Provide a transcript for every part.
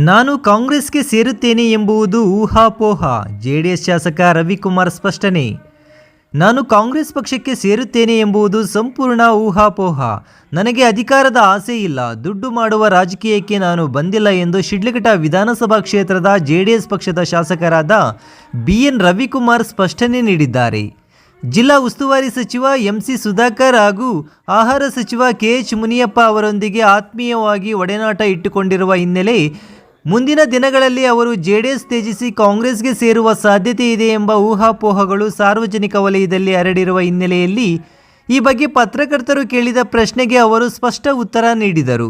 ನಾನು ಕಾಂಗ್ರೆಸ್ಗೆ ಸೇರುತ್ತೇನೆ ಎಂಬುದು ಊಹಾಪೋಹ. ಜೆಡಿಎಸ್ ಶಾಸಕ ರವಿಕುಮಾರ್ ಸ್ಪಷ್ಟನೆ. ನಾನು ಕಾಂಗ್ರೆಸ್ ಪಕ್ಷಕ್ಕೆ ಸೇರುತ್ತೇನೆ ಎಂಬುದು ಸಂಪೂರ್ಣ ಊಹಾಪೋಹ. ನನಗೆ ಅಧಿಕಾರದ ಆಸೆ ಇಲ್ಲ, ದುಡ್ಡು ಮಾಡುವ ರಾಜಕೀಯಕ್ಕೆ ನಾನು ಬಂದಿಲ್ಲ ಎಂದು ಶಿಡ್ಲಘಟ್ಟ ವಿಧಾನಸಭಾ ಕ್ಷೇತ್ರದ ಜೆಡಿಎಸ್ ಪಕ್ಷದ ಶಾಸಕರಾದ ಬಿಎನ್ ರವಿಕುಮಾರ್ ಸ್ಪಷ್ಟನೆ ನೀಡಿದ್ದಾರೆ. ಜಿಲ್ಲಾ ಉಸ್ತುವಾರಿ ಸಚಿವ ಎಂಸಿ ಸುಧಾಕರ್ ಹಾಗೂ ಆಹಾರ ಸಚಿವ ಕೆಎಚ್ ಮುನಿಯಪ್ಪ ಅವರೊಂದಿಗೆ ಆತ್ಮೀಯವಾಗಿ ಒಡನಾಟ ಇಟ್ಟುಕೊಂಡಿರುವ ಹಿನ್ನೆಲೆ ಮುಂದಿನ ದಿನಗಳಲ್ಲಿ ಅವರು ಜೆಡಿಎಸ್ ತ್ಯಜಿಸಿ ಕಾಂಗ್ರೆಸ್ಗೆ ಸೇರುವ ಸಾಧ್ಯತೆ ಇದೆ ಎಂಬ ಊಹಾಪೋಹಗಳು ಸಾರ್ವಜನಿಕ ವಲಯದಲ್ಲಿ ಹರಡಿರುವ ಹಿನ್ನೆಲೆಯಲ್ಲಿ ಈ ಬಗ್ಗೆ ಪತ್ರಕರ್ತರು ಕೇಳಿದ ಪ್ರಶ್ನೆಗೆ ಅವರು ಸ್ಪಷ್ಟ ಉತ್ತರ ನೀಡಿದರು.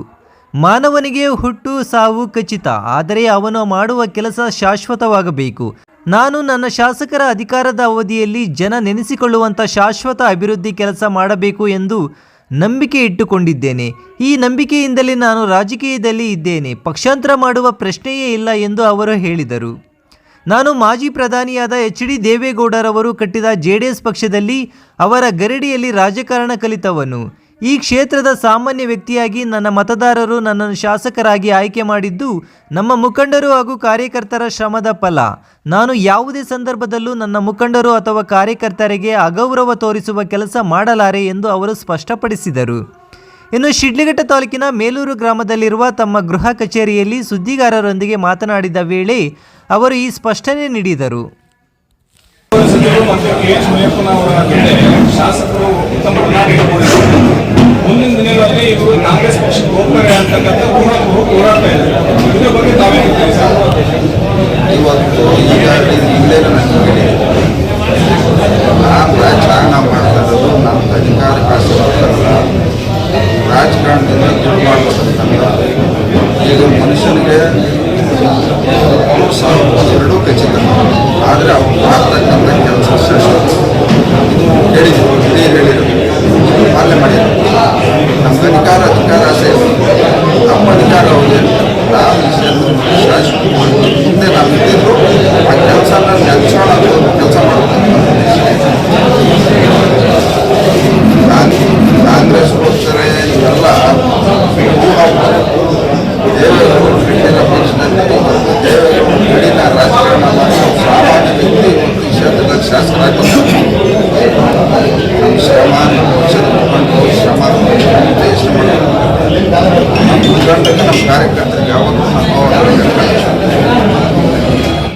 ಮಾನವನಿಗೆ ಹುಟ್ಟು ಸಾವು ಖಚಿತ, ಆದರೆ ಅವನು ಮಾಡುವ ಕೆಲಸ ಶಾಶ್ವತವಾಗಬೇಕು. ನಾನು ನನ್ನ ಶಾಸಕರ ಅಧಿಕಾರದ ಅವಧಿಯಲ್ಲಿ ಜನ ನೆನೆಸಿಕೊಳ್ಳುವಂಥ ಶಾಶ್ವತ ಅಭಿವೃದ್ಧಿ ಕೆಲಸ ಮಾಡಬೇಕು ಎಂದು ನಂಬಿಕೆ ಇಟ್ಟುಕೊಂಡಿದ್ದೇನೆ. ಈ ನಂಬಿಕೆಯಿಂದಲೇ ನಾನು ರಾಜಕೀಯದಲ್ಲಿ ಇದ್ದೇನೆ. ಪಕ್ಷಾಂತರ ಮಾಡುವ ಪ್ರಶ್ನೆಯೇ ಇಲ್ಲ ಎಂದು ಅವರು ಹೇಳಿದರು. ನಾನು ಮಾಜಿ ಪ್ರಧಾನಿಯಾದ ಎಚ್.ಡಿ. ದೇವೇಗೌಡರವರು ಕಟ್ಟಿದ ಜೆಡಿಎಸ್ ಪಕ್ಷದಲ್ಲಿ ಅವರ ಗರಡಿಯಲ್ಲಿ ರಾಜಕಾರಣ ಕಲಿತವನು. ಈ ಕ್ಷೇತ್ರದ ಸಾಮಾನ್ಯ ವ್ಯಕ್ತಿಯಾಗಿ ನನ್ನ ಮತದಾರರು ನನ್ನನ್ನು ಶಾಸಕರಾಗಿ ಆಯ್ಕೆ ಮಾಡಿದ್ದು ನಮ್ಮ ಮುಖಂಡರು ಹಾಗೂ ಕಾರ್ಯಕರ್ತರ ಶ್ರಮದ ಫಲ. ನಾನು ಯಾವುದೇ ಸಂದರ್ಭದಲ್ಲೂ ನನ್ನ ಮುಖಂಡರು ಅಥವಾ ಕಾರ್ಯಕರ್ತರಿಗೆ ಅಗೌರವ ತೋರಿಸುವ ಕೆಲಸ ಮಾಡಲಾರೆ ಎಂದು ಅವರು ಸ್ಪಷ್ಟಪಡಿಸಿದರು. ಇನ್ನು ಶಿಡ್ಲಘಟ್ಟ ತಾಲೂಕಿನ ಮೇಲೂರು ಗ್ರಾಮದಲ್ಲಿರುವ ತಮ್ಮ ಗೃಹ ಕಚೇರಿಯಲ್ಲಿ ಸುದ್ದಿಗಾರರೊಂದಿಗೆ ಮಾತನಾಡಿದ ವೇಳೆ ಅವರು ಈ ಸ್ಪಷ್ಟನೆ ನೀಡಿದರು. ಮುಂದಿನ ದಿನಗಳಲ್ಲಿ ಇವರು ಕಾಂಗ್ರೆಸ್ ಪಕ್ಷಕ್ಕೆ ಹೋಗ್ತಾರೆ ಅಂತಕ್ಕಂಥ ಹೋರಾಟ ಇದೆ. ಇದ್ರ ಬಗ್ಗೆ ತಾವೇ ಇವತ್ತು ಈಗಾಗಲೇ ನಾನು ರಾಜಕಾರಣ ಮಾಡ್ತಾ ಇರೋದು ನಮ್ಮ ಅಧಿಕಾರಕ್ಕಾಗಲ್ಲ, ರಾಜಕಾರಣದಿಂದ ದುಡ್ಡು ಮಾಡಬೇಕಂತಲ್ಲ. ಈಗ ಮನುಷ್ಯನಿಗೆ ಸಾವು ಎರಡೂ ಖಚಿತ, ಆದರೆ ಅವ್ರು ಮಾಡ್ತಕ್ಕಂಥ ಕೆಲಸ ಶಾಶ್ವತ. ಇದು